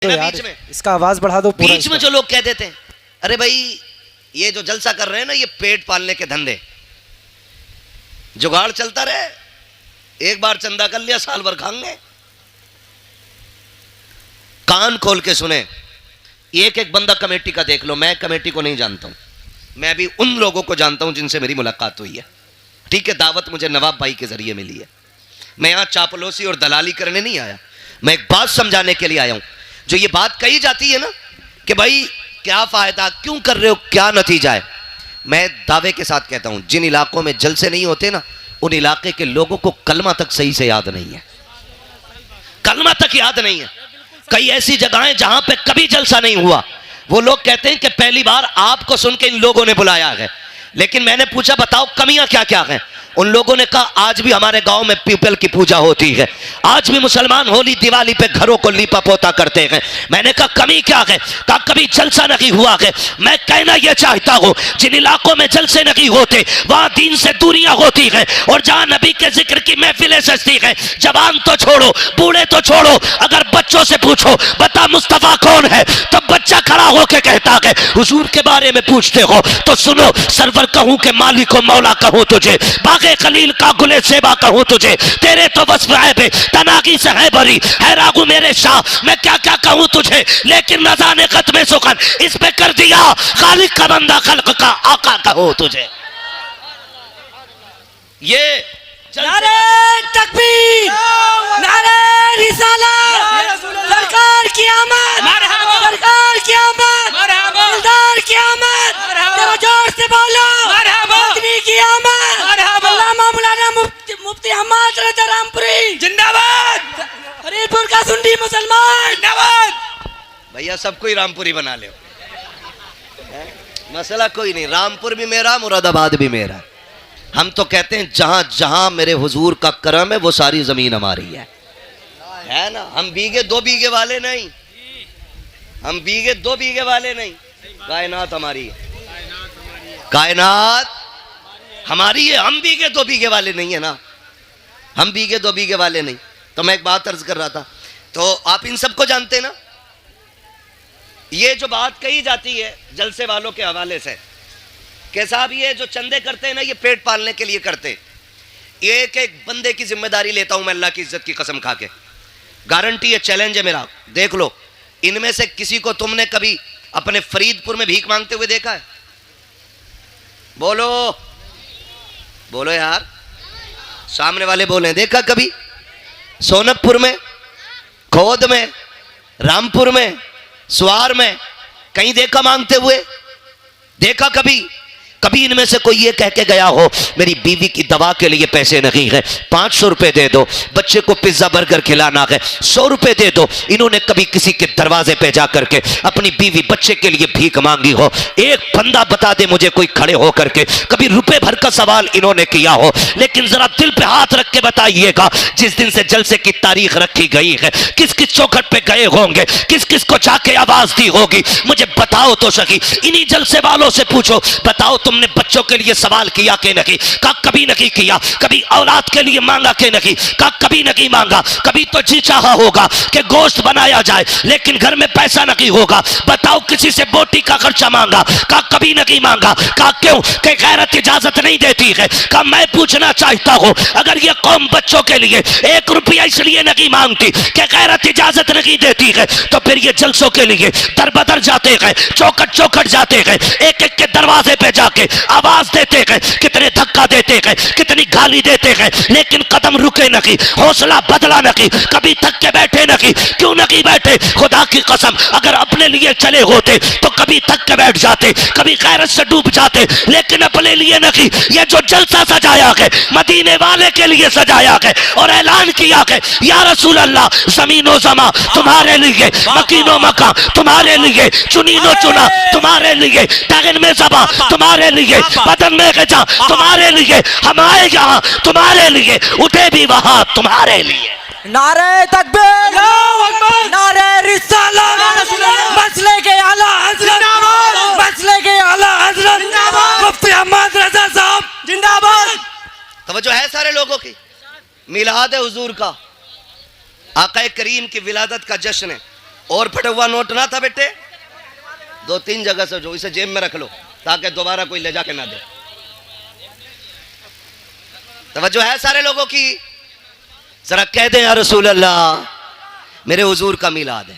तो यार बीच में इसका आवाज बढ़ा दो। बीच में जो लोग कह देते हैं अरे भाई ये जो जलसा कर रहे हैं ना ये पेट पालने के धंधे, जुगाड़ चलता रहे, एक बार चंदा कर लिया साल भर खाएंगे। कान खोल के सुने, एक एक बंदा कमेटी का देख लो। मैं कमेटी को नहीं जानता हूं, मैं भी उन लोगों को जानता हूं जिनसे मेरी मुलाकात हुई है। ठीक है, दावत मुझे नवाब भाई के जरिए मिली है। मैं यहां चापलूसी और दलाली करने नहीं आया, मैं एक बात समझाने के लिए आया हूं। जो ये बात कही जाती है ना कि भाई क्या फायदा, क्यों कर रहे हो, क्या नतीजा है, मैं दावे के साथ कहता हूं जिन इलाकों में जलसे नहीं होते ना उन इलाके के लोगों को कलमा तक सही से याद नहीं है, कलमा तक याद नहीं है। कई ऐसी जगहें जहां पे कभी जलसा नहीं हुआ, वो लोग कहते हैं कि पहली बार आपको सुन के इन लोगों ने बुलाया है। लेकिन मैंने पूछा बताओ कमियां क्या क्या हैं, उन लोगों ने कहा आज भी हमारे गांव में पीपल की पूजा होती है, आज भी मुसलमान होली दिवाली पे घरों को लीपा पोता करते हैं। मैंने कहा कमी क्या है, कहा कभी जलसा नहीं हुआ है। मैं कहना यह चाहता हूं जिन इलाकों में जलसे नहीं होते वहां दीन से दूरियां होती है, और जहां नबी के जिक्र की महफिलें सजती है, जवान तो छोड़ो बूढ़े तो छोड़ो, अगर बच्चों से पूछो बता मुस्तफा कौन है, तो बच्चा खड़ा होकर कहता है हुजूर के बारे में पूछते हो तो सुनो सरवर कहूं के मालिक को मौला कहूं तुझे, बागे खलील का गुले सेबा कहूं तुझे, तेरे तो वस्फ है बे तनागी से है बरी है रागू मेरे शाह, मैं क्या क्या कहूं तुझे, लेकिन रजा ने खत्मे सुखन इस पे कर दिया, खालिक का बंदा खल्क का आका कहूं तुझे। ये नारे तकबीर, नारे रिसालत, सरकार की आमद, सरकार की आमद, दिलदार की आमद, जरा जोर से बोलो मदनी की आमद, अल्लामा मौलाना मुफ्ती हम्माद रज़ा रामपुरी जिंदाबाद, हरीपुर का सुन्नी मुसलमान जिंदाबाद। भैया सबको ही रामपुरी बना ले, मसला कोई नहीं, रामपुर भी मेरा मुरादाबाद भी मेरा। हम तो कहते हैं जहां जहां मेरे हुजूर का करम है वो सारी जमीन हमारी है ना। हम बीघे दो बीघे वाले नहीं, हम बीघे दो बीघे वाले नहीं, कायनात हमारी है, कायनात हमारी है, हम बीघे दो बीघे वाले नहीं है ना, हम बीघे दो बीघे वाले नहीं। तो मैं एक बात अर्ज कर रहा था, तो आप इन सबको जानते हैं ना, ये जो बात कही जाती है जलसे वालों के हवाले से कि साहब ये जो चंदे करते हैं ना ये पेट पालने के लिए करते। एक एक बंदे की जिम्मेदारी लेता हूं मैं अल्लाह की इज्जत की कसम खा के, गारंटी है, चैलेंज है मेरा, देख लो इनमें से किसी को तुमने कभी अपने फरीदपुर में भीख मांगते हुए देखा है? बोलो बोलो यार, सामने वाले बोले देखा कभी? सोनकपुर में, खोद में, रामपुर में, स्वार में कहीं देखा मांगते हुए? देखा कभी? कभी इनमें से कोई ये कह के गया हो मेरी बीवी की दवा के लिए पैसे नहीं है, 500 रुपए दे दो, बच्चे को पिज्जा बर्गर खिलाना है 100 रुपए दे दो, इन्होंने कभी किसी के दरवाजे पे जा करके अपनी बीवी बच्चे के लिए भीख मांगी हो? एक बंदा बता दे मुझे कोई खड़े हो करके कभी रुपए भर का सवाल इन्होंने किया हो? लेकिन जरा दिल पे हाथ रख के बताइएगा जिस दिन से जलसे की तारीख रखी गई है किस किस चौखट पे गए होंगे, किस किस को जाके आवाज दी होगी, मुझे बताओ तो सही। इन्हीं जलसे वालों से पूछो बताओ तुमने बच्चों के लिए सवाल किया कि नहीं? का कभी नहीं किया। कभी औलाद के लिए मांगा कि नहीं? का कभी नहीं मांगा। कभी तो जी चाहा होगा कि गोश्त बनाया जाए लेकिन घर में पैसा नहीं होगा, बताओ किसी से बोटी का खर्चा मांगा? का कभी नहीं मांगा। का क्यों? कि गैरत इजाजत नहीं देती है। का मैं पूछना चाहता हूं अगर ये कौम बच्चों के लिए 1 रुपया इसलिए नहीं मांगती कि गैरत इजाजत नहीं देती है, तो फिर ये जलसों के लिए दर बदर जाते हैं, चौकट चौकट जाते हैं, एक एक के दरवाजे पे जाके आवाज देते हैं, कितने धक्का देते हैं, कितनी गाली देते हैं, लेकिन कदम रुके नहीं, हौसला बदला नहीं, कभी थक के बैठे नहीं। क्यों नहीं बैठे? खुदा की कसम अगर अपने लिए चले होते तो कभी थक के बैठ जाते, कभी गैरत से डूब जाते, लेकिन अपने लिए नहीं। ये जो जलसा सजाया है मदीने वाले के लिए सजाया है और ऐलान किया है या रसूल अल्लाह जमीनो जमा तुम्हारे लिए, मकीनो मका तुम्हारे लिए, चुनीनो चुना तुम्हारे लिए, तगन में जबा तुम्हारे लिए, बदन में गजा तुम्हारे लिए, हम आए यहाँ तुम्हारे लिए, उठे भी वहां तुम्हारे लिए। नारे तकबीर, नारे रिसालत, मसले के आला हज़रत, मसले के आला हज़रत मुफ्ती हम्माद रज़ा साहब जिंदाबाद। तवज्जो है सारे लोगों की, मिलाद हुजूर का, आका करीम की विलादत का जश्न है। और फटा हुआ नोट ना था बेटे, 2-3 जगह से जो, इसे जेब में रख लो ताकि दोबारा कोई ले जाके ना दे। तवज्जो है सारे लोगों की? जरा कह दें या रसूल अल्लाह, मेरे हुजूर का मिलाद है।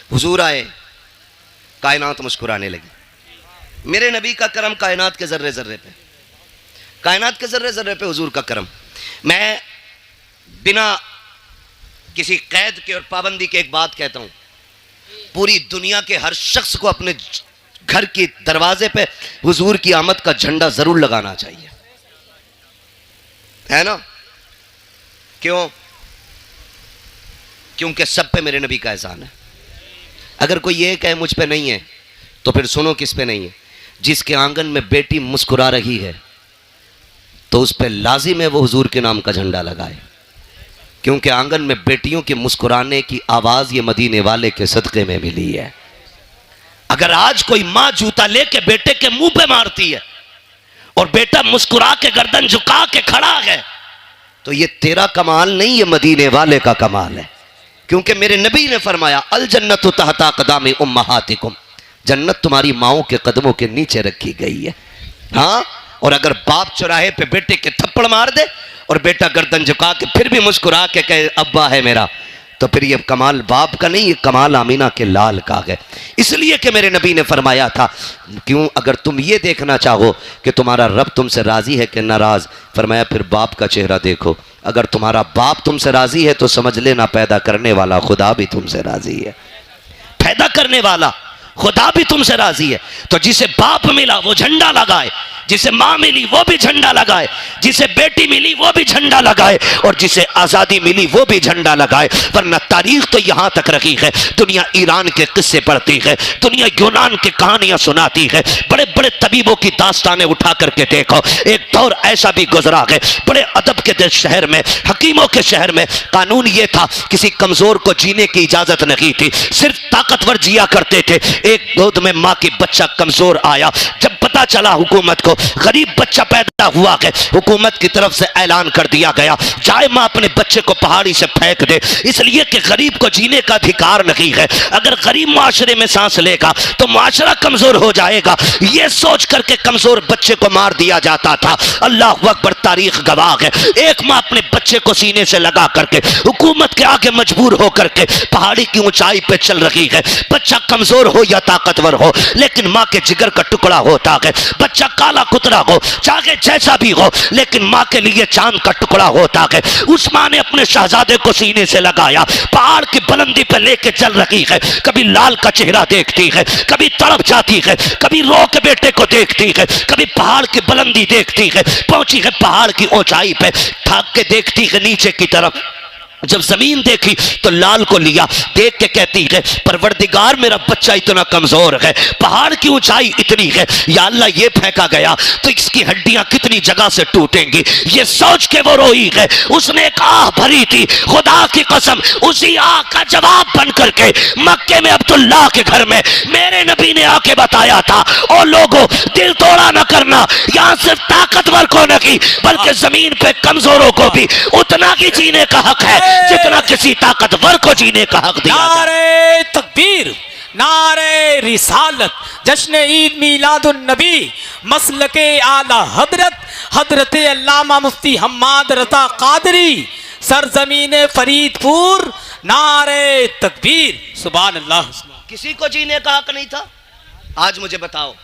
हुजूर आए, कायनात मुस्कुराने लगी। मेरे नबी का करम कायनात के जर्रे जर्रे पे, कायनात के जर्रे जर्रे पे हुजूर का करम। मैं बिना किसी कैद के और पाबंदी के एक बात कहता हूं, पूरी दुनिया के हर शख्स को अपने घर के दरवाजे पे हुजूर की आमद का झंडा जरूर लगाना चाहिए, है ना? क्यों? क्योंकि सब पे मेरे नबी का एहसान है। अगर कोई ये कहे मुझ पे नहीं है, तो फिर सुनो किस पे नहीं है। जिसके आंगन में बेटी मुस्कुरा रही है तो उस पे लाजिम है वो हुजूर के नाम का झंडा लगाए, क्योंकि आंगन में बेटियों के मुस्कुराने की आवाज ये मदीने वाले के सदक़े में मिली है। अगर आज कोई मां जूता लेके बेटे के मुंह पे मारती है और बेटा मुस्कुरा के गर्दन झुका के खड़ा है, तो ये तेरा कमाल नहीं, ये मदीने वाले का कमाल है। क्योंकि मेरे नबी ने फरमाया, अल जन्नतु तहता क़दामी उम्महातिकुम, जन्नत तुम्हारी माओं के कदमों के नीचे रखी गई है। हाँ, और अगर बाप चौराहे पे बेटे के थप्पड़ मार दे और बेटा गर्दन झुका के फिर भी मुस्कुरा के कहे अब्बा है मेरा, तो फिर ये कमाल बाप का नहीं, ये कमाल आमीना के लाल का है। इसलिए कि मेरे नबी ने फरमाया था, क्यों, अगर तुम ये देखना चाहो कि तुम्हारा रब तुमसे राजी है कि नाराज, फरमाया फिर बाप का चेहरा देखो। अगर तुम्हारा बाप तुमसे राजी है तो समझ लेना पैदा करने वाला खुदा भी तुमसे राजी है, पैदा करने वाला खुदा भी तुमसे राजी है। तो जिसे बाप मिला वो झंडा लगाए, जिसे माँ मिली वो भी झंडा लगाए, जिसे बेटी मिली वो भी झंडा लगाए, और जिसे आज़ादी मिली वो भी झंडा लगाए। वरना तारीख तो यहाँ तक रखी है, दुनिया ईरान के किस्से पढ़ती है, दुनिया यूनान की कहानियाँ सुनाती है, बड़े बड़े तबीबों की दास्तानें उठा करके देखो। एक दौर ऐसा भी गुजरा है, बड़े अदब के शहर में, हकीमों के शहर में कानून ये था, किसी कमज़ोर को जीने की इजाज़त नहीं थी, सिर्फ ताकतवर जिया करते थे। एक गोद में माँ की बच्चा कमज़ोर आया, जब पता चला हुकूमत को गरीब बच्चा पैदा हुआ है, हुकूमत की तरफ से ऐलान कर दिया गया, चाहे मां अपने बच्चे को पहाड़ी से फेंक दे, इसलिए कि गरीब को जीने का अधिकार नहीं है। अगर गरीब माशरे में सांस लेगा तो माशरा कमजोर हो जाएगा, यह सोच करके कमजोर बच्चे को मार दिया जाता था। अल्लाह अकबर, तारीख गवाह है। एक मां अपने बच्चे को सीने से लगा करके हुकूमत के आगे मजबूर होकर के पहाड़ी की ऊंचाई पे चल रही है। बच्चा कमजोर हो या ताकतवर हो, लेकिन मां के जिगर का टुकड़ा होता है। बच्चा काला कुतरा हो, चाहे जैसा भी हो, लेकिन मां के लिए चांद का टुकड़ा होता है। उस मां ने अपने शहजादे को सीने से लगाया, पहाड़ की बुलंदी पर लेके चल रही है। कभी लाल का चेहरा देखती है, कभी तड़प जाती है, कभी रो के बेटे को देखती है, कभी पहाड़ की बुलंदी देखती है। पहुंची है पहाड़ की ऊंचाई पे, ठाक के देखती है नीचे की तरफ। जब जमीन देखी तो लाल को लिया, देख के कहती है, परवरदिगार मेरा बच्चा इतना कमजोर है, पहाड़ की ऊंचाई इतनी है, या अल्लाह ये फेंका गया तो इसकी हड्डियां कितनी जगह से टूटेंगी। ये सोच के वो रोई है। उसने एक आह भरी थी, खुदा की कसम, उसी आह का जवाब बन करके मक्के में अब्दुल्लाह के घर में मेरे नबी ने आके बताया था, ओ लोगों, दिल तोड़ा न करना, यहां सिर्फ ताकतवर को नहीं बल्कि जमीन पे कमजोरों को भी उतना ही जीने का हक है जितना किसी ताकतवर को जीने का हक दिया। नारे तकबीर, नारे रिसालत, जश्न ईद मिलादुन नबी, मसलके आला हजरत, हजरत अल्लामा मुफ्ती हम्माद रज़ा कादरी, सरजमीन फरीदपुर, नारे तकबीर, सुभान अल्लाह। किसी को जीने का हक नहीं था। आज मुझे बताओ,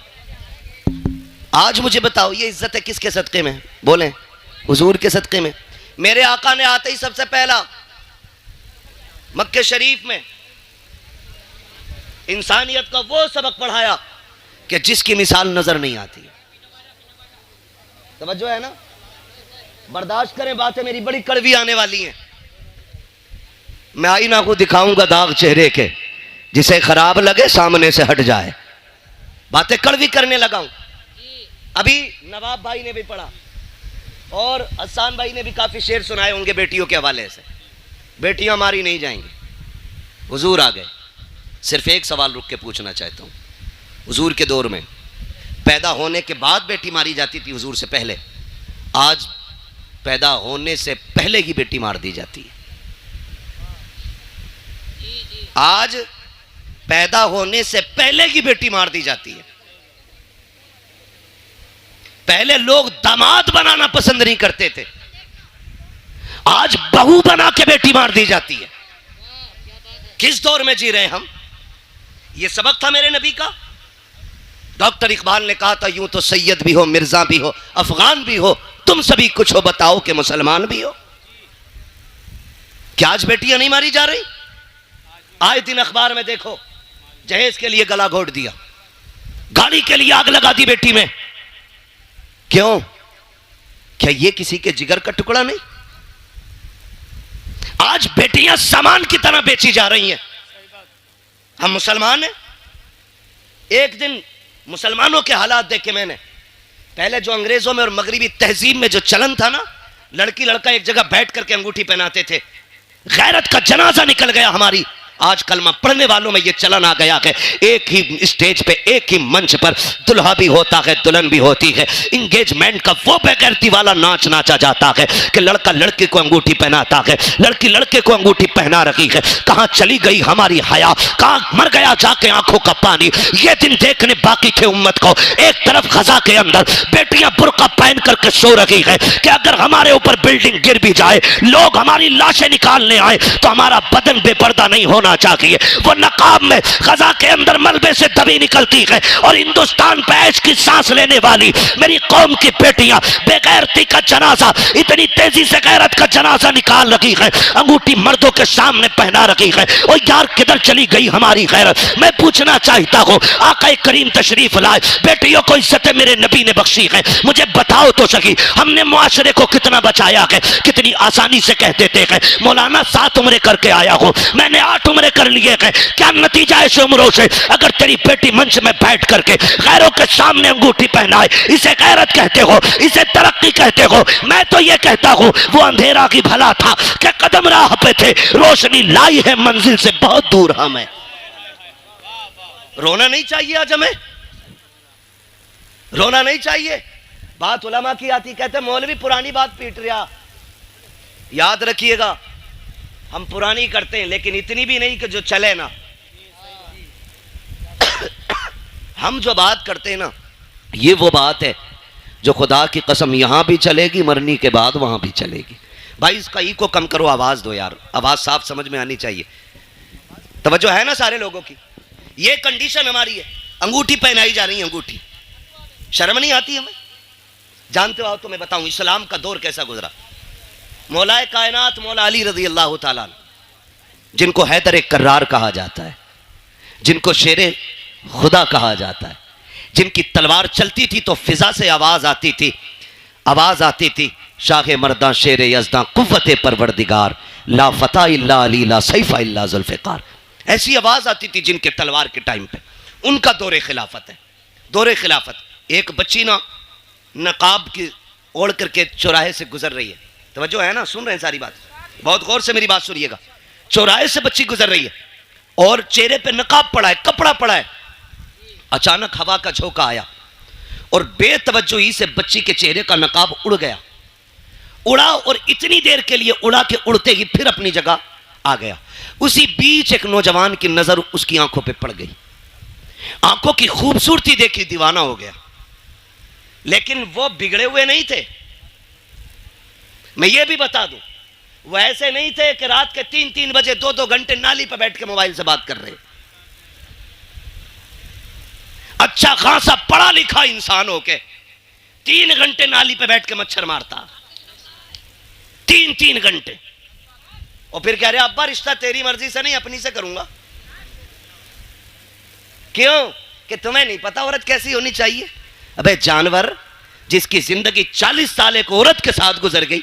आज मुझे बताओ, ये इज्जत है किसके सदके में? बोलें, हुजूर के सदके में। मेरे आका ने आते ही सबसे पहला मक्के शरीफ में इंसानियत का वो सबक पढ़ाया कि जिसकी मिसाल नजर नहीं आती। तवज्जो है ना? बर्दाश्त करें, बातें मेरी बड़ी कड़वी आने वाली हैं। मैं आईना को दिखाऊंगा दाग चेहरे के, जिसे खराब लगे सामने से हट जाए। बातें कड़वी करने लगा हूं। अभी नवाब भाई ने भी पढ़ा और हसन भाई ने भी काफी शेर सुनाए होंगे बेटियों के हवाले से। बेटियां मारी नहीं जाएंगी। हुजूर आ गए। सिर्फ एक सवाल रुक के पूछना चाहता हूं, हुजूर के दौर में पैदा होने के बाद बेटी मारी जाती थी, हुजूर से पहले? आज पैदा होने से पहले ही बेटी मार दी जाती है। आज पैदा होने से पहले की बेटी मार दी जाती है। पहले लोग दामाद बनाना पसंद नहीं करते थे, आज बहू बना के बेटी मार दी जाती है। किस दौर में जी रहे हम? यह सबक था मेरे नबी का। डॉक्टर इकबाल ने कहा था, यूं तो सैयद भी हो, मिर्जा भी हो, अफगान भी हो, तुम सभी कुछ हो, बताओ कि मुसलमान भी हो। क्या आज बेटियां नहीं मारी जा रही? आए दिन अखबार में देखो, जहेज के लिए गला घोट दिया, गाड़ी के लिए आग लगा दी बेटी में। क्यों? क्या ये किसी के जिगर का टुकड़ा नहीं? आज बेटियां सामान की तरह बेची जा रही हैं। हम मुसलमान हैं। एक दिन मुसलमानों के हालात देखे मैंने। पहले जो अंग्रेजों में और मगरिबी तहजीब में जो चलन था ना, लड़की लड़का एक जगह बैठ करके अंगूठी पहनाते थे, गैरत का जनाजा निकल गया हमारी। आज कलमा पढ़ने वालों में यह चलन आ गया है, एक ही स्टेज पे, एक ही मंच पर दुल्हा भी होता है, दुल्हन भी होती है। इंगेजमेंट का वो बेगैरती वाला नाच नाचा जाता है कि लड़का लड़की को अंगूठी पहनाता है, लड़की लड़के को अंगूठी पहना रही है। कहां चली गई हमारी हया, कहां मर गया जाके आंखों का पानी। ये दिन देखने बाकी थे उम्मत को। एक तरफ खजा के अंदर बेटियां बुर्का पहन करके सो रही है कि अगर हमारे ऊपर बिल्डिंग गिर भी जाए, लोग हमारी लाशें निकालने आए, तो हमारा बदन बेपर्दा नहीं होना चाहिए। वो नकाब में खजा के अंदर मलबे से दबी निकलती है और हिंदुस्तान पे ऐश की सांस लेने वाली मेरी कौम की बेटियां बेगैरती का जनाजा, इतनी तेजी से गैरत का जनाजा निकाल रही है, अंगूठी मर्दों के सामने पहना रही है। और यार किधर चली गई हमारी गैरत? मैं पूछना चाहता हूं, आका करीम तशरीफ लाए, बेटियों को इज्जत मेरे नबी ने बख्शी है। मुझे बताओ तो सही, हमने मुआशरे को कितना बचाया है? कितनी आसानी से कह देते हैं मौलाना 7 उम्रें करके आया हूं, मैंने 8 उम्रें कर लिए हैं। क्या नतीजा ऐसे उम्रों से? अगर तेरी बेटी मंच में बैठ करके गैरों के सामने अंगूठी पहनाए, इसे गैरत कहते हो, इसे तरक्की कहते हो? मैं तो ये कहता हूं वो अंधेरा की भला था कि कदम राह पे थे, रोशनी लाई है मंजिल से बहुत दूर हमें। रोना नहीं चाहिए आज हमें, रोना नहीं चाहिए। बात उलमा की आती, कहते मौलवी पुरानी बात पीट रहा। याद रखिएगा, हम पुरानी करते हैं लेकिन इतनी भी नहीं कि जो चले ना। हम जो बात करते हैं ना, ये वो बात है जो खुदा की कसम यहां भी चलेगी, मरने के बाद वहां भी चलेगी। भाई इसका ई को कम करो, आवाज दो यार, आवाज साफ समझ में आनी चाहिए। तवज्जो है ना सारे लोगों की? ये कंडीशन हमारी है, अंगूठी पहनाई जा रही है, अंगूठी। शर्म नहीं आती हमें? जानते हो तो मैं बताऊं इस्लाम का दौर कैसा गुजरा। मौलाए कायनात मौला अली रज़ी अल्लाह ताला, जिनको हैदर कर्रार कहा जाता है, जिनको शेरे खुदा कहा जाता है, जिनकी तलवार चलती थी तो फिजा से आवाज आती थी, आवाज आती थी, शाह मर्दा शेर यज़दा कुव्वत परवरदिगार, ला फता इल्ला अली ला सैफा इल्ला जुल्फ़िकार। ऐसी आवाज आती थी जिनके तलवार के टाइम पे। उनका दौरे खिलाफत है, दौरे खिलाफत। एक बच्ची ना नकाब की ओढ़ करके चौराहे से गुजर रही है, तवज्जो है ना? सुन रहे हैं सारी बात? बहुत गौर से मेरी बात सुनिएगा। चौराहे से बच्ची गुजर रही है और चेहरे पे नकाब पड़ा है, कपड़ा पड़ा है। अचानक हवा का झोंका आया और बेतवज्जोही से बच्ची के चेहरे का नकाब उड़ गया। उड़ा और इतनी देर के लिए उड़ा के उड़ते ही फिर अपनी जगह आ गया। उसी बीच एक नौजवान की नजर उसकी आंखों पे पड़ गई। आंखों की खूबसूरती देखी, दीवाना हो गया। लेकिन वो बिगड़े हुए नहीं थे। मैं ये भी बता दूं, वो ऐसे नहीं थे कि रात के 3-3 बजे 2-2 घंटे नाली पर बैठ के मोबाइल से बात कर रहे। अच्छा खासा पढ़ा लिखा इंसान हो के 3 घंटे नाली पे बैठ के मच्छर मारता, 3-3 घंटे। और फिर कह रहे अब्बा रिश्ता तेरी मर्जी से नहीं अपनी से करूंगा। क्यों? कि तुम्हें नहीं पता औरत कैसी होनी चाहिए। अबे जानवर, जिसकी जिंदगी 40 साल एक औरत के साथ गुजर गई,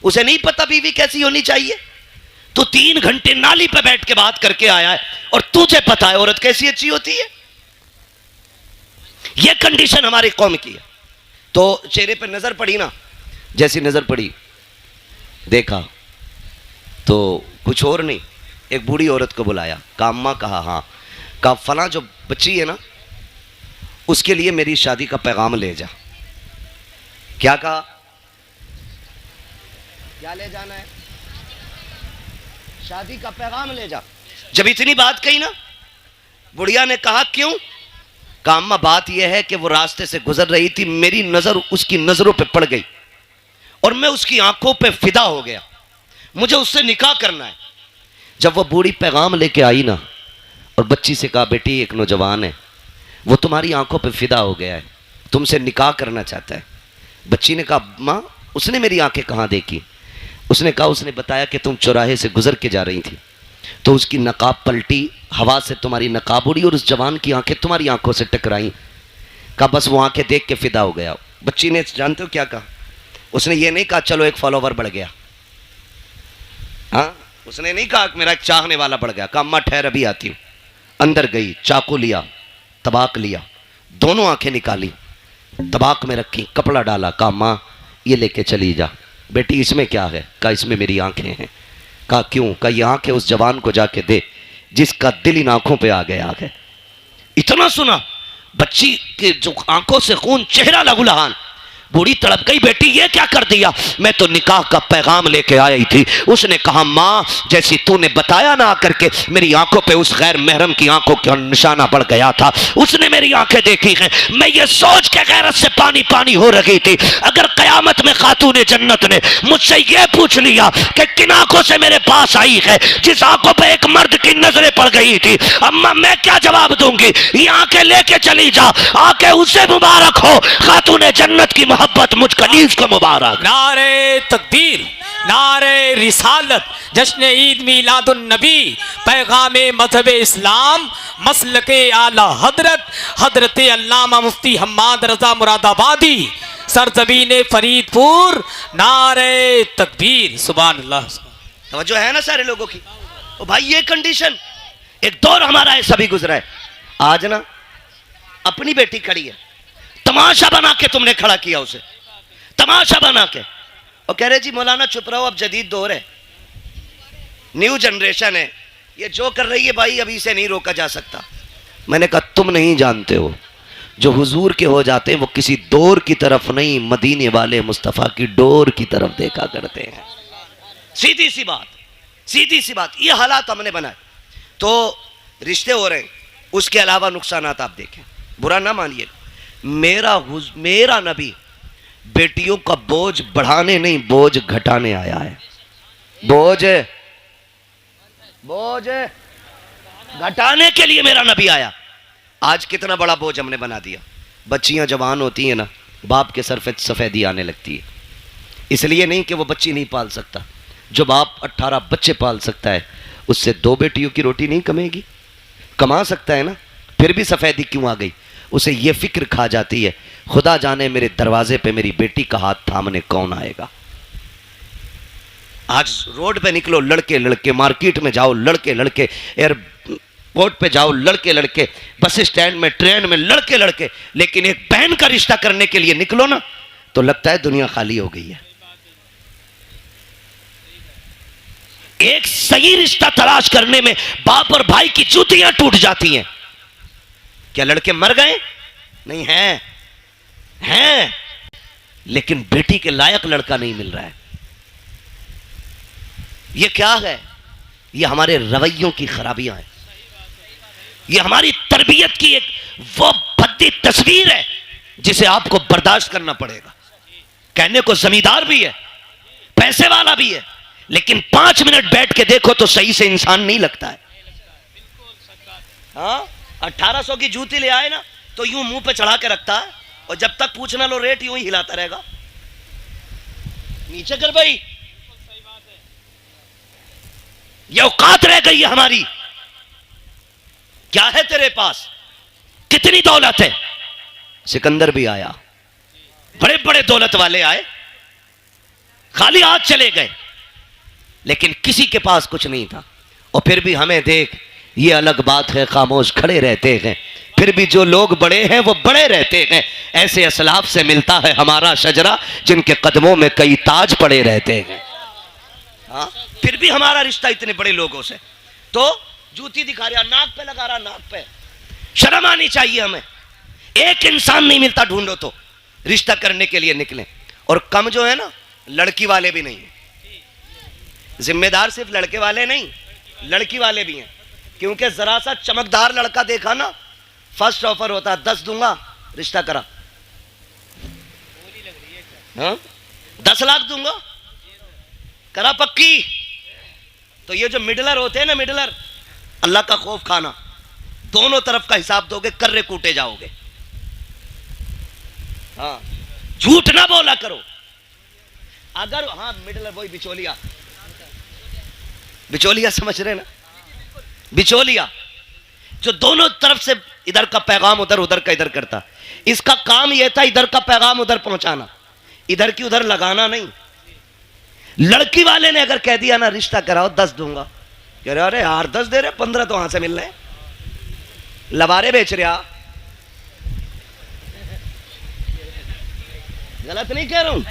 उसे नहीं पता बीवी कैसी होनी चाहिए? तो 3 घंटे नाली पे बैठ के बात करके आया है और तुझे पता है औरत कैसी अच्छी होती है। यह कंडीशन हमारी कौम की है। तो चेहरे पे नजर पड़ी ना, जैसी नजर पड़ी देखा तो कुछ और नहीं, एक बूढ़ी औरत को बुलाया, काम्मा कहा, हाँ कहा फला जो बच्ची है ना उसके लिए मेरी शादी का पैगाम ले जा। क्या कहा? क्या ले जाना है? शादी का पैगाम ले जा। जब इतनी बात कही ना, बुढ़िया ने कहा क्यों? कहा अम्मा बात यह है कि वो रास्ते से गुजर रही थी, मेरी नजर उसकी नजरों पे पड़ गई और मैं उसकी आंखों पे फिदा हो गया, मुझे उससे निकाह करना है। जब वो बूढ़ी पैगाम लेके आई ना और बच्ची से कहा बेटी एक नौजवान है, वो तुम्हारी आंखों पे फिदा हो गया है, तुमसे निकाह करना चाहता है। बच्ची ने कहा माँ उसने मेरी आंखें कहाँ देखी? उसने कहा उसने बताया कि तुम चौराहे से गुजर के जा रही थी तो उसकी नकाब पलटी, हवा से तुम्हारी नकाब उड़ी और उस जवान की आंखें तुम्हारी आंखों से टकराई। कहा बस वो आंखें देख के फिदा हो गया। बच्ची ने जानते हो क्या कहा? उसने ये नहीं कहा चलो एक फॉलोवर बढ़ गया, हाँ उसने नहीं कहा मेरा एक चाहने वाला बढ़ गया। कहा अम्मा ठहर अभी आती हूँ। अंदर गई, चाकू लिया, तबाक लिया, दोनों आंखें निकाली, तबाक में रखी, कपड़ा डाला, कहा माँ ये लेके चली जा। बेटी इसमें क्या है? कहा इसमें मेरी आंखें हैं। कहा क्यों? कहा ये आंखें उस जवान को जाके दे जिसका दिल इन आंखों पे आ गया है। इतना सुना, बच्ची के जो आंखों से खून, चेहरा लहूलुहान। बूढ़ी तड़प गई, बेटी ये क्या कर दिया? मैं तो निकाह का पैगाम लेके आई थी। उसने कहा माँ जैसी तूने बताया ना आकर के मेरी आंखों पे उस गैर महरम की आंखों का निशाना पड़ गया था, उसने मेरी आंखें देखी हैं। मैं ये सोच के गैरत से पानी पानी हो रही थी, अगर कयामत में खातूने जन्नत ने मुझसे ये पूछ लिया कि किन आंखों से मेरे पास आई है जिस आंखों पे एक मर्द की नजरें पड़ गई थी, अम्मा मैं क्या जवाब दूंगी? ये आंखें लेके चली जा, आंखें उसे मुबारक हो खातूने जन्नत की मोहब्बत मुझ कलीज को मुबारक। नारे तकबीर, नारे रिसालत, जश्न ईद मीलादुन नबी, पैगामे मजहब इस्लाम, मसलके आला हजरत हजरत अल्लामा मुफ्ती हम्माद रजा मुरादाबादी, सरजमीन फरीदपुर। नारे तकबीर, सुभान अल्लाह। तवज्जो है ना सारे लोगों की? ओ भाई ये कंडीशन, एक दौर हमारा है सभी गुजरा है। आज ना अपनी बेटी खड़ी है, तमाशा बना के तुमने खड़ा किया उसे, तमाशा बना के, और कह रहे जी मौलाना चुप रहो अब जदीद दौर है, न्यू जनरेशन है, ये जो कर रही है भाई अभी से नहीं रोका जा सकता। मैंने कहा तुम नहीं जानते हो, जो हुजूर के हो जाते हैं वो किसी दौर की तरफ नहीं, मदीने वाले मुस्तफ़ा की डोर की तरफ देखा करते हैं। सीधी सी बात, सीधी सी बात, ये हालात हमने बनाए तो रिश्ते हो रहे हैं, उसके अलावा नुकसानात आप देखें, बुरा ना मानिए। मेरा नबी बेटियों का बोझ बढ़ाने नहीं बोझ घटाने आया है। बोझ घटाने के लिए मेरा नबी आया। आज कितना बड़ा बोझ हमने बना दिया। बच्चियां जवान होती हैं ना, बाप के सर पे सफेदी आने लगती है, इसलिए नहीं कि वो बच्ची नहीं पाल सकता। जो बाप 18 बच्चे पाल सकता है उससे 2 बेटियों की रोटी नहीं कमेगी? कमा सकता है ना, फिर भी सफेदी क्यों आ गई? उसे ये फिक्र खा जाती है खुदा जाने मेरे दरवाजे पे मेरी बेटी का हाथ थामने कौन आएगा। आज रोड पे निकलो लड़के लड़के, मार्केट में जाओ लड़के लड़के, एयरपोर्ट पे जाओ लड़के लड़के, बस स्टैंड में, ट्रेन में लड़के लड़के, लेकिन एक बहन का रिश्ता करने के लिए निकलो ना तो लगता है दुनिया खाली हो गई है। एक सही रिश्ता तलाश करने में बाप और भाई की जूतियां टूट जाती हैं। क्या लड़के मर गए? नहीं, हैं, लेकिन बेटी के लायक लड़का नहीं मिल रहा है। ये क्या है? ये हमारे रवैयों की खराबियां हैं, ये हमारी तरबियत की एक वो भद्दी तस्वीर है जिसे आपको बर्दाश्त करना पड़ेगा। कहने को जमींदार भी है, पैसे वाला भी है, लेकिन 5 मिनट बैठ के देखो तो सही से इंसान नहीं लगता है। हाँ, 1800 की जूती ले आए ना तो यूं मुंह पे चढ़ा के रखता है और जब तक पूछना लो रेट यूं ही हिलाता रहेगा। नीचे कर भाई, ये औकात रह गई है हमारी। क्या है तेरे पास? कितनी दौलत है? सिकंदर भी आया, बड़े बड़े दौलत वाले आए, खाली हाथ चले गए, लेकिन किसी के पास कुछ नहीं था। और फिर भी हमें देख, ये अलग बात है, खामोश खड़े रहते हैं, फिर भी जो लोग बड़े हैं वो बड़े रहते हैं। ऐसे असलाफ से मिलता है हमारा शजरा जिनके कदमों में कई ताज पड़े रहते हैं। हाँ, फिर भी हमारा रिश्ता इतने बड़े लोगों से। तो जूती दिखा रहा, नाक पे लगा रहा, नाक पे। शर्म आनी चाहिए हमें। एक इंसान नहीं मिलता ढूंढो तो रिश्ता करने के लिए निकले। और कम जो है ना, लड़की वाले भी नहीं है। जिम्मेदार सिर्फ लड़के वाले नहीं, लड़की वाले भी हैं। क्योंकि जरा सा चमकदार लड़का देखा ना, फर्स्ट ऑफर होता है 10 दूंगा, रिश्ता करा। हाँ 10 लाख दूंगा, करा पक्की। तो ये जो मिडलर होते हैं ना, मिडलर, अल्लाह का खौफ खाना, दोनों तरफ का हिसाब दोगे, कर्रे कूटे जाओगे। हाँ झूठ ना बोला करो। अगर हाँ मिडलर वही बिचौलिया, बिचौलिया समझ रहे ना, बिचौलिया जो दोनों तरफ से इधर का पैगाम उधर, उधर का इधर करता। इसका काम यह था इधर का पैगाम उधर पहुंचाना, इधर की उधर लगाना नहीं। लड़की वाले ने अगर कह दिया ना रिश्ता कराओ 10 दूंगा, कह रहे अरे यार 10 दे रहे, 15 तो वहां से मिल रहे, लबारे बेच रहा। गलत नहीं कह रहा हूं,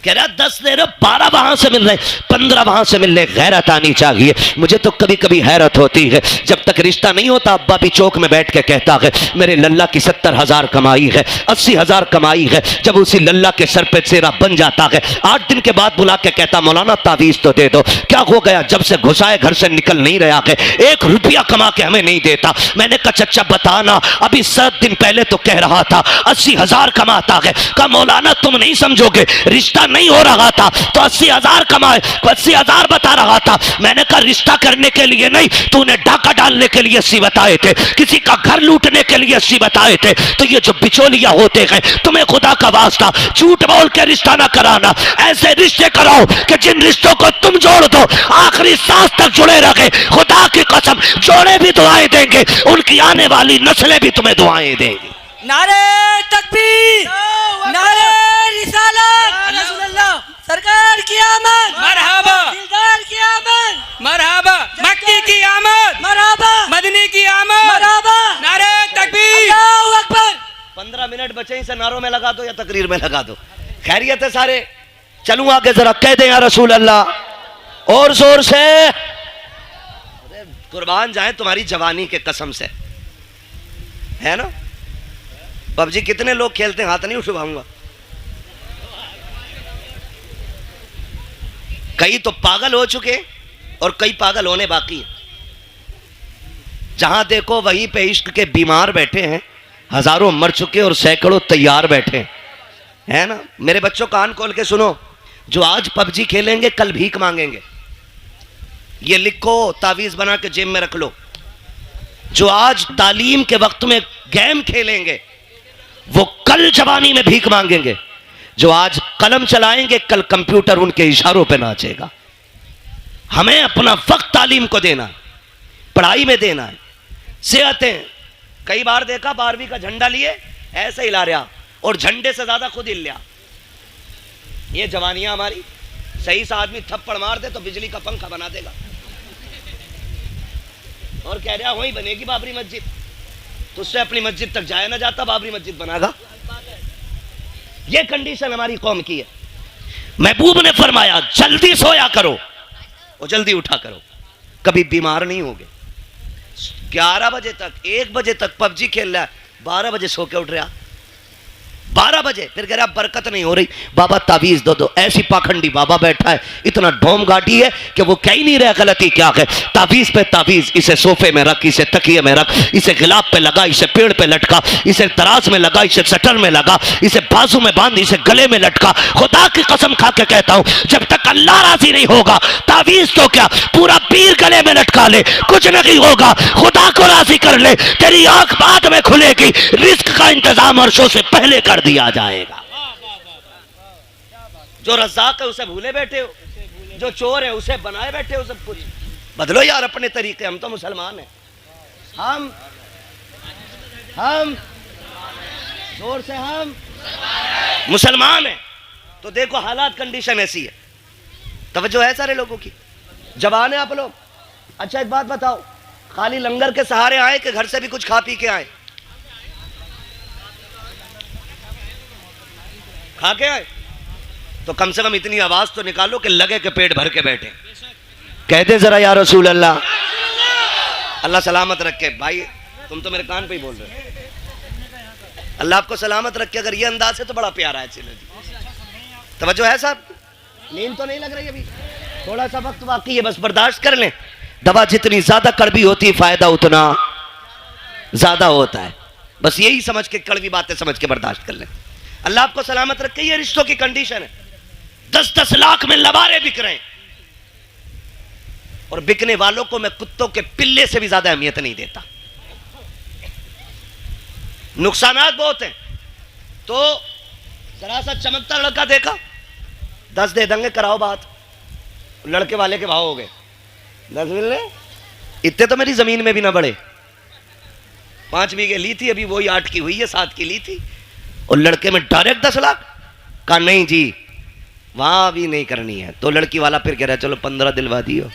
कह रहा 10 दे रहे, 12 वहां से मिल रहे, 15 वहां से मिल रहे। गैरत आनी चाहिए। मुझे तो कभी कभी हैरत होती है, जब तक रिश्ता नहीं होता अब्बा भी चौक में बैठ के कहता है मेरे लल्ला की 70,000 कमाई है, 80,000 कमाई है। जब उसी लल्ला के सर पे सेरा बन जाता है, 8 दिन के बाद बुला के कहता मौलाना तावीज तो दे दो। क्या हो गया? जब से घुसाए घर से निकल नहीं रहा है, 1 रुपया कमा के हमें नहीं देता। मैंने कहा चच्चा बताना, अभी 7 दिन पहले तो कह रहा था 80,000 कमाता है। कहा मौलाना तुम नहीं समझोगे, रिश्ता नहीं हो रहा था तो 80,000 कमाए, 80,000 बता रहा था। मैंने कहा रिश्ता करने के लिए नहीं, तूने डाका डालने के लिए 80 बताए थे, किसी का घर लूटने के लिए 80 बताए थे। तो ये जो बिचौलिया होते हैं, तुम्हें खुदा का वास्ता झूठ बोल के रिश्ता ना कराना। ऐसे रिश्ते कराओ कि जिन रिश्तों को तुम जोड़ दो आखिरी सांस तक जुड़े रहे। खुदा की कसम जोड़े भी दुआएं देंगे, उनकी आने वाली नस्लें भी तुम्हें दुआएं देंगी। नारे तकबीर, नारे रिसालत, सरकार की आमद, मरहबा, दिलदार की आमद, मरहबा, मक्की की आमद, मरहबा, मदनी की आमद, मरहबा, नारे तकबीर। अल्लाहू अकबर। 15 मिनट बचे, इसे नारों में लगा दो या तकरीर में लगा दो। खैरियत है सारे? चलूं आगे जरा, कह दें या रसूल अल्लाह और जोर से। कुर्बान जाए तुम्हारी जवानी के कसम से, है ना? पबजी कितने लोग खेलते हैं? हाथ नहीं उठवाऊंगा। कई तो पागल हो चुके और कई पागल होने बाकी हैं। जहां देखो वहीं पे इश्क के बीमार बैठे हैं, हजारों मर चुके और सैकड़ों तैयार बैठे हैं, है ना? मेरे बच्चों कान खोल के सुनो, जो आज पबजी खेलेंगे कल भीख मांगेंगे। ये लिखो, तावीज बना के जेब में रख लो। जो आज तालीम के वक्त में गेम खेलेंगे वो कल जवानी में भीख मांगेंगे। जो आज कलम चलाएंगे कल कंप्यूटर उनके इशारों पे नाचेगा। हमें अपना वक्त तालीम को देना है, पढ़ाई में देना है। सेहतें कई बार देखा 12वीं का झंडा लिए ऐसे हिला रहा और झंडे से ज्यादा खुद हिल रहा। ये जवानियां हमारी। सही सा आदमी थप्पड़ मार दे तो बिजली का पंखा बना देगा और कह रहा वहीं बनेगी बाबरी मस्जिद। तो उससे अपनी मस्जिद तक जाया ना जाता, बाबरी मस्जिद बनागा। ये कंडीशन हमारी कौम की है। महबूब ने फरमाया जल्दी सोया करो और जल्दी उठा करो, कभी बीमार नहीं होगे। 11 बजे तक, 1 बजे तक पबजी खेल रहा है, 12 बजे सो के उठ रहा, 12 बजे फिर कह रहा बरकत नहीं हो रही, बाबा तावीज दो दो। ऐसी पाखंडी बाबा बैठा है, इतना ढोम गाटी है कि वो कह ही नहीं रहा गलती क्या है। तावीज पे तावीज, इसे सोफे में रख, इसे तकिए में रख, इसे गिलाब पे लगा, इसे पेड़ पे लटका, इसे दराज में लगा, इसे सटर में लगा, इसे बाजू में बांध, इसे गले में लटका। खुदा की कसम खा के कहता हूं, जब तक अल्लाह राजी नहीं होगा तावीज तो क्या पूरा पीर गले में लटका ले, कुछ नहीं होगा। खुदा को राजी कर ले, तेरी आंख बाद में खुलेगी। रिस्क का इंतजाम अर्शों से पहले कर दिया जाएगा। जो रज़्ज़ाक है उसे भूले बैठे हो, जो चोर है उसे बनाए बैठे हो। सब कुछ बदलो यार अपने तरीके। हम तो मुसलमान हैं, हम जोर से हम मुसलमान हैं। तो देखो हालात, कंडीशन ऐसी है। तवज्जो है सारे लोगों की? जवान है आप लोग? अच्छा एक बात बताओ, खाली लंगर के सहारे आए कि घर से भी कुछ खा पी के आए? खा के आए तो कम से कम इतनी आवाज तो निकालो कि लगे कि पेट भर के बैठे। कहते जरा या रसूल अल्लाह। अल्लाह सलामत रखे। भाई तुम तो मेरे कान पे ही बोल रहे हो। अल्लाह आपको सलामत रखे। अगर ये अंदाज है तो बड़ा प्यारा है। चलो जी, तवज्जो है साहब? नींद तो नहीं लग रही अभी? थोड़ा सा वक्त बाकी है, बस बर्दाश्त कर लें। दवा जितनी ज्यादा कड़वी होती है फायदा उतना ज्यादा होता है। बस यही समझ के, कड़वी बातें समझ के बर्दाश्त कर लें। अल्लाह आपको सलामत रखे। ये रिश्तों की कंडीशन है। 10-10 लाख में लबारे बिक रहे हैं, और बिकने वालों को मैं कुत्तों के पिल्ले से भी ज्यादा अहमियत नहीं देता। नुकसानात बहुत हैं। तो जरा सा चमकता लड़का देखा, 10 दे देंगे, कराओ बात। लड़के वाले के भाव हो गए 10 मिलने। इतने तो मेरी जमीन में भी ना बढ़े। 5 बीघे ली थी, अभी वही 8 की हुई है, 7 की ली थी। और लड़के में डायरेक्ट 10 लाख का, नहीं जी वहां भी नहीं करनी है। तो लड़की वाला फिर कह रहा है चलो 15 दिलवा दियो।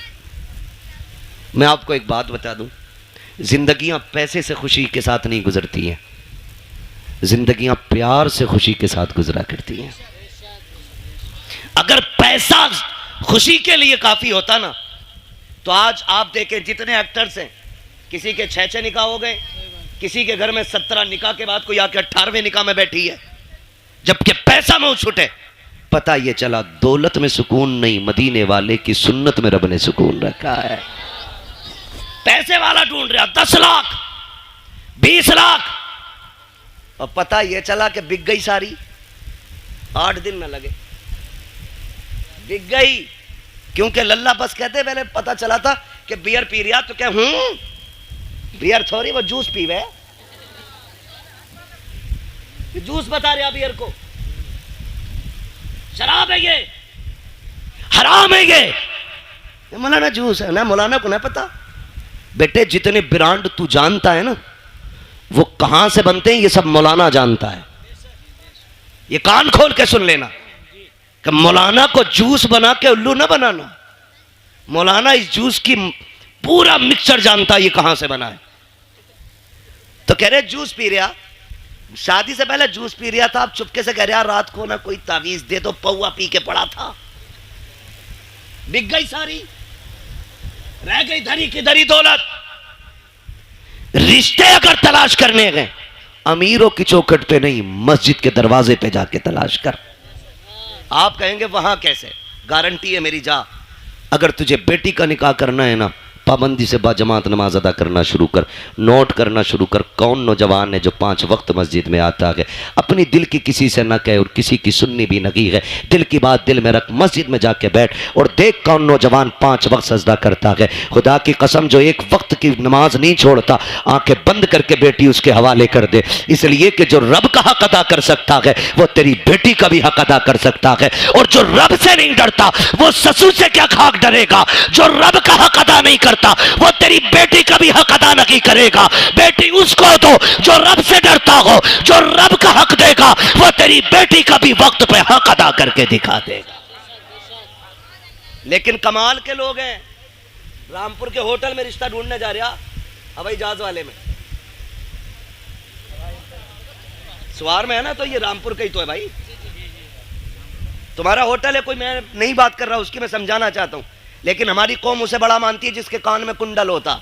मैं आपको एक बात बता दूं, जिंदगियां पैसे से खुशी के साथ नहीं गुजरती हैं, जिंदगियां प्यार से खुशी के साथ गुजरा करती हैं। अगर पैसा खुशी के लिए काफी होता ना, तो आज आप देखें जितने एक्टर्स हैं, किसी के 6 निकाह हो गए, किसी के घर में 17 निकाह के बाद कोई आके 18वें निकाह में बैठी है, जबकि पैसा मुंह छूटे। पता ये चला दौलत में सुकून नहीं, मदीने वाले की सुन्नत में रब ने सुकून रखा है। पैसे वाला ढूंढ रहा 10 लाख 20 लाख, और पता ये चला कि बिक गई सारी। 8 दिन न लगे, बिक गई। क्योंकि लल्ला बस कहते, पहले पता चला था कि बियर पी रिया, तो क्या बियर थोड़ी, वो जूस पीवे, जूस बता रहा बियर को, शराब है ये, हराम है ये। मौलाना जूस है ना, मौलाना को ना पता। बेटे जितने ब्रांड तू जानता है ना, वो कहां से बनते हैं ये सब मौलाना जानता है। ये कान खोल के सुन लेना कि मौलाना को जूस बना के उल्लू ना बनाना। मौलाना इस जूस की पूरा मिक्सचर जानता है, ये कहां से बना है। तो कह रहे जूस पी रहा, शादी से पहले जूस पी रहा था, आप चुपके से कह रहे रात को ना कोई तावीज दे दो, पौवा पी के पड़ा था। बिक गई सारी, रह गई धरी की धरी दौलत। रिश्ते अगर तलाश करने गए, अमीरों की चौखट पे नहीं, मस्जिद के दरवाजे पे जाके तलाश कर। आप कहेंगे वहां कैसे, गारंटी है मेरी, जा। अगर तुझे बेटी का निकाह करना है ना, पाबंदी से बाजमात नमाज अदा करना शुरू कर। नोट करना शुरू कर, कौन नौजवान है जो 5 वक्त मस्जिद में आता है, अपनी दिल की किसी से न कहे और किसी की सुननी भी नहीं है, दिल की बात दिल में रख, मस्जिद में जाके बैठ और देख कौन नौजवान 5 वक्त सजदा करता है। खुदा की कसम जो 1 वक्त की नमाज नहीं छोड़ता, आंखें बंद करके बेटी उसके हवाले कर दे। इसलिए कि जो रब का हक अदा कर सकता है वो तेरी बेटी का भी हक अदा कर सकता है। और जो रब से नहीं डरता वो ससुर से क्या खाक डरेगा। जो रब का हक अदा नहीं करता वो तेरी बेटी का भी हक अदा नहीं करेगा। बेटी उसको दो जो रब से डरता हो, जो रब का हक देगा वो तेरी बेटी का भी वक्त पे हक अदा करके दिखा देगा। लेकिन कमाल के लोग हैं, रामपुर के होटल में रिश्ता ढूंढने जा रहा, हवाई जहाज वाले में, सवार में है ना, तो ये रामपुर का ही तो है भाई। तुम्हारा होटल है, कोई मैं नहीं बात कर रहा, उसकी मैं समझाना चाहता हूं। लेकिन हमारी कौम उसे बड़ा मानती है जिसके कान में कुंडल होता।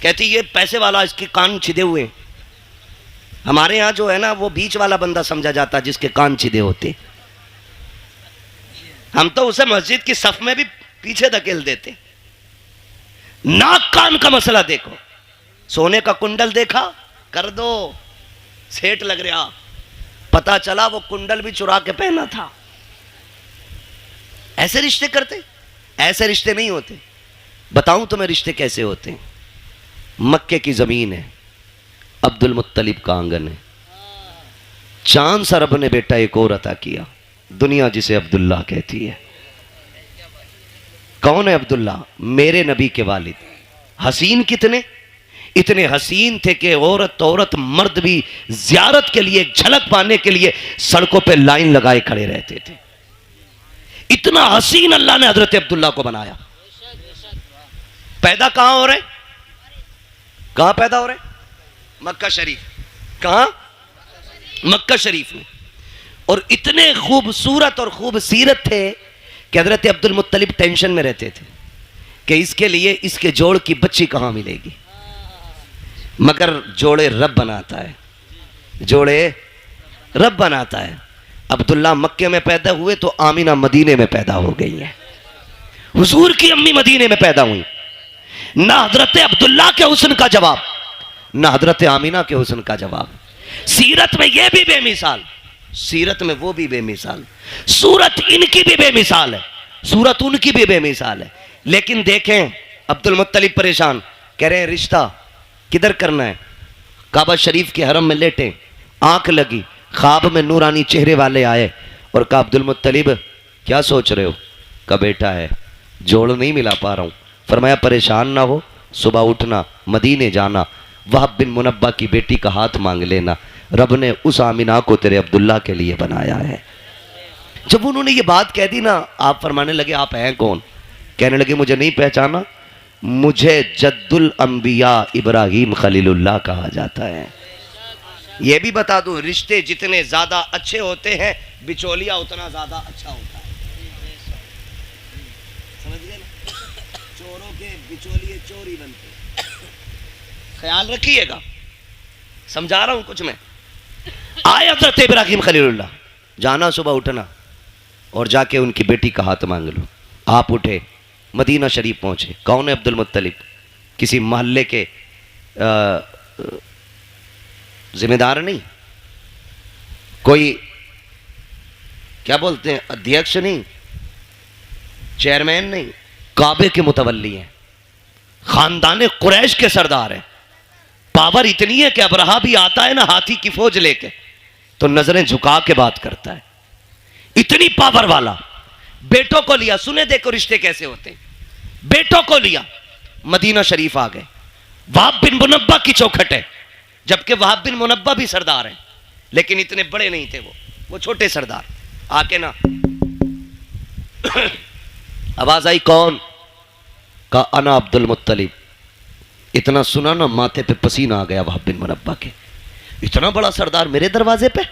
कहती ये पैसे वाला, इसके कान छिदे हुए। हमारे यहां जो है ना, वो बीच वाला बंदा समझा जाता जिसके कान छिदे होते। हम तो उसे मस्जिद की सफ में भी पीछे धकेल देते। नाक कान का मसला देखो, सोने का कुंडल देखा, कर दो, सेठ लग रहा। पता चला वो कुंडल भी चुरा के पहना था। ऐसे रिश्ते करते, ऐसे रिश्ते नहीं होते। बताऊं तुम्हें रिश्ते कैसे होते हैं। मक्के की जमीन है, अब्दुल मुत्तलिब का आंगन है, चांद सा रब ने बेटा एक और अता किया, दुनिया जिसे अब्दुल्ला कहती है। कौन है अब्दुल्ला? मेरे नबी के वालिद। हसीन कितने, इतने हसीन थे कि औरत मर्द भी जियारत के लिए, झलक पाने के लिए सड़कों पे लाइन लगाए खड़े रहते थे। इतना हसीन अल्लाह ने हजरत अब्दुल्ला को बनाया। पैदा कहां हो रहे, कहां पैदा हो रहे? मक्का शरीफ। कहां? मक्का शरीफ में। और इतने खूबसूरत और खूबसीरत थे कि हजरत अब्दुल मुत्तलिब टेंशन में रहते थे कि इसके लिए इसके जोड़ की बच्ची कहां मिलेगी। मगर जोड़े रब बनाता है, जोड़े रब बनाता है। अब्दुल्ला मक्के में पैदा हुए तो आमिना मदीने में पैदा हो गई है। हुजूर की अम्मी मदीने में पैदा हुई। ना हजरत अब्दुल्ला के हुस्न का जवाब, ना हजरत आमिना के हुस्न का जवाब। सीरत में ये भी बेमिसाल, सीरत में वो भी बेमिसाल, सूरत इनकी भी बेमिसाल है, सूरत उनकी भी बेमिसाल है। लेकिन देखें अब्दुल मुत्तलिब परेशान, कह रहे हैं रिश्ता किधर करना है? काबा शरीफ के हरम में लेटे, आंख लगी, ख्वाब में नूरानी चेहरे वाले आए और कहा अब्दुल मुत्तलिब क्या सोच रहे हो? का बेटा है, जोड़ नहीं मिला पा रहा हूं। फरमाया परेशान ना हो, सुबह उठना, मदीने जाना, वहाब बिन मुनब्बा की बेटी का हाथ मांग लेना, रब ने उस आमिना को तेरे अब्दुल्ला के लिए बनाया है। जब उन्होंने ये बात कह दी ना, आप फरमाने लगे आप हैं कौन? कहने लगे मुझे नहीं पहचाना, मुझे जद्दुल अंबिया इब्राहिम खलीलुल्लाह कहा जाता है। ये भी बता दूं, रिश्ते जितने ज्यादा अच्छे होते हैं बिचौलिया उतना ज्यादा अच्छा होता है। समझ गए ना? चोरों के बिचौलिए चोर ही बनते, ख्याल रखिएगा, समझा रहा हूं कुछ मैं। आए हजरत इब्राहिम खलीलुल्लाह, जाना सुबह उठना और जाके उनकी बेटी का हाथ मांग लो। आप उठे, मदीना शरीफ पहुंचे। कौन है अब्दुल मुत्तलिब? किसी मोहल्ले के जिम्मेदार नहीं, कोई क्या बोलते हैं अध्यक्ष नहीं, चेयरमैन नहीं, काबे के मुतवल्ली हैं, खानदान कुरैश के सरदार हैं। पावर इतनी है कि अबरहा भी आता है ना हाथी की फौज लेके तो नजरें झुका के बात करता है, इतनी पावर वाला। बेटों को लिया, सुने देखो रिश्ते कैसे होते हैं। बेटों को लिया, मदीना शरीफ आ गए। वहाब बिन मुनब्बा की चौखट है, जबकि वहाब बिन मुनब्बा भी सरदार हैं, लेकिन इतने बड़े नहीं थे वो छोटे सरदार। आके ना आवाज आई, कौन? का अना अब्दुल मुत्तलिब। इतना सुना ना माथे पे पसीना आ गया वहाब बिन मुनब्बा के, इतना बड़ा सरदार मेरे दरवाजे पे।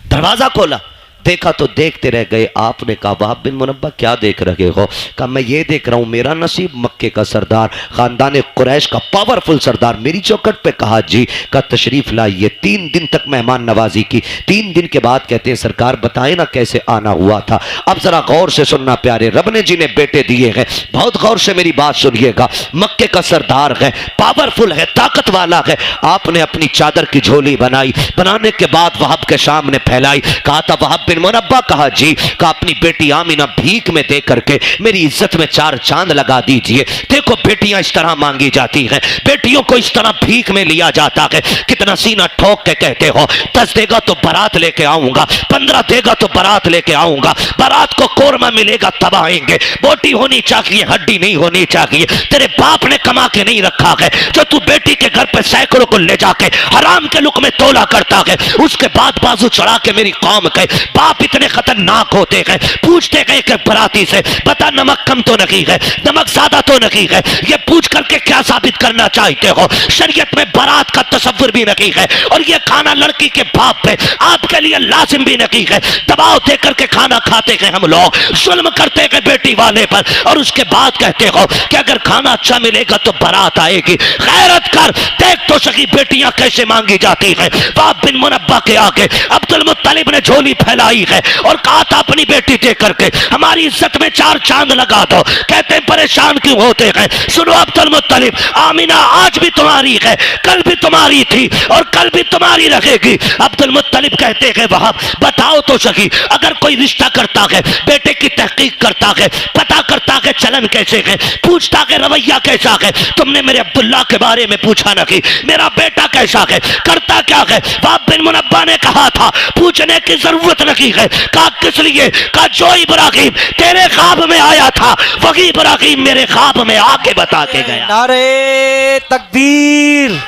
दरवाजा खोला, देखा तो देखते रह गए। आपने कहा वहाब बिन मुनब्बा क्या देख रहे हो? कहा मैं ये देख रहा हूं मेरा नसीब मक्के का सरदार, खानदान कुरैश का पावरफुल सरदार मेरी चौखट पे। कहा जी। का तशरीफ लाइए। 3 दिन तक मेहमान नवाजी की। 3 दिन के बाद कहते हैं सरकार बताए ना कैसे आना हुआ था। अब जरा गौर से सुनना प्यारे, रब ने जिन्हें बेटे दिए हैं बहुत गौर से मेरी बात सुनिएगा। मक्के का सरदार है, पावरफुल है, ताकत वाला है। आपने अपनी चादर की झोली बनाई, बनाने के बाद वहाब के सामने फैलाई। कहा था वहाब बिन मुनब्बा। कहा जी। कहा अपनी बेटी आमिना भीख में दे करके मेरी इज्जत में 4 चांद लगा दीजिए। देखो बेटियां इस तरह मांगी जाती हैं, बेटियों को इस तरह भीख में लिया जाता है। कितना सीना ठोक के कहते हो 10 देगा तो बारात लेके आऊंगा, 15 देगा तो बारात लेके आऊंगा। बारात को कोरमा मिलेगा तब आएंगे। बोटी होनी चाहिए, हड्डी नहीं होनी चाहिए। तेरे बाप ने कमा के नहीं रखा है जो तू बेटी के घर पे सैकड़ों को ले जाके हराम के लुक में तोला करता है। उसके बाद बाजू चढ़ा के मेरी कौम के बाप इतने खतरनाक होते हैं। पूछते गए कि बराती से बता नमक कम तो नहीं है, नमक ज्यादा तो नहीं है। ये पूछ करके क्या साबित करना चाहते हो? शरीयत में बारात का तस्वीर भी नहीं है और ये खाना लड़की के बाप पे आपके लिए लाजिम भी नहीं है। दबाव दे करके खाना खाते हैं हम लोग, जुल्म करते हैं बेटी वाले पर और उसके बाद कहते हो कि अगर खाना अच्छा मिलेगा तो बारात आएगी। गैरत कर, देख तो सही बेटियां कैसे मांगी जाती हैं। वहाब बिन मुनब्बा के आगे अब्दुल मुत्तलिब ने झोली फैलाई है और कहा था अपनी बेटी दे करके हमारी इज्जत में 4 चांद लगा दो। कहते हैं परेशान क्यों होते हैं? सुनो अब्दुल मुत्तलिब, आमिना आज भी तुम्हारी है, कल भी तुम्हारी थी और कल भी तुम्हारी रहेगी। अब्दुल मुत्तलिब कहते हैं वहाब बताओ तो सही, अगर कोई रिश्ता करता है, बेटे की तहकीक करता है, पता करता है चलन कैसे है, पूछता है रवैया कैसा है। तुमने मेरे अब्दुल्ला के बारे में पूछा नहीं, मेरा बेटा कैसा है, करता क्या है? वहाब बिन मुनब्बा ने कहा था पूछने की जरूरत नहीं है। कहा किस लिए? कहा जो इब्राहिम तेरे ख्वाब में आया था वही इब्राहिम मेरे ख्वाब में आके बता के गया। नारे तकबीर,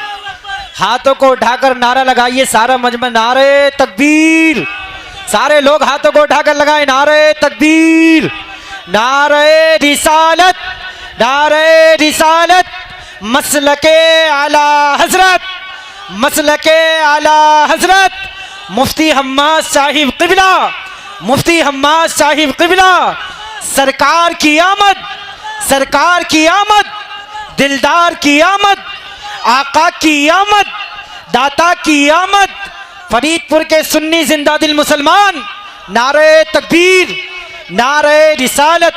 हाथों को उठाकर नारा लगाइए सारा मजमा। नारे तकबीर, सारे लोग हाथों को उठाकर लगाए नारे तकबीर। नारे रिसालत, नारे रिसालत, मसलके आला हजरत, मसलके आला हजरत मुफ्ती हम्माद साहिब क़िबला, मुफ्ती हम्माद साहिब क़िबला। सरकार की आमद, सरकार की आमद, दिलदार की आमद, आका की आमद, दाता की आमद, फरीदपुर के सुन्नी जिंदा दिल मुसलमान, नारे तकबीर, नारे रिसालत।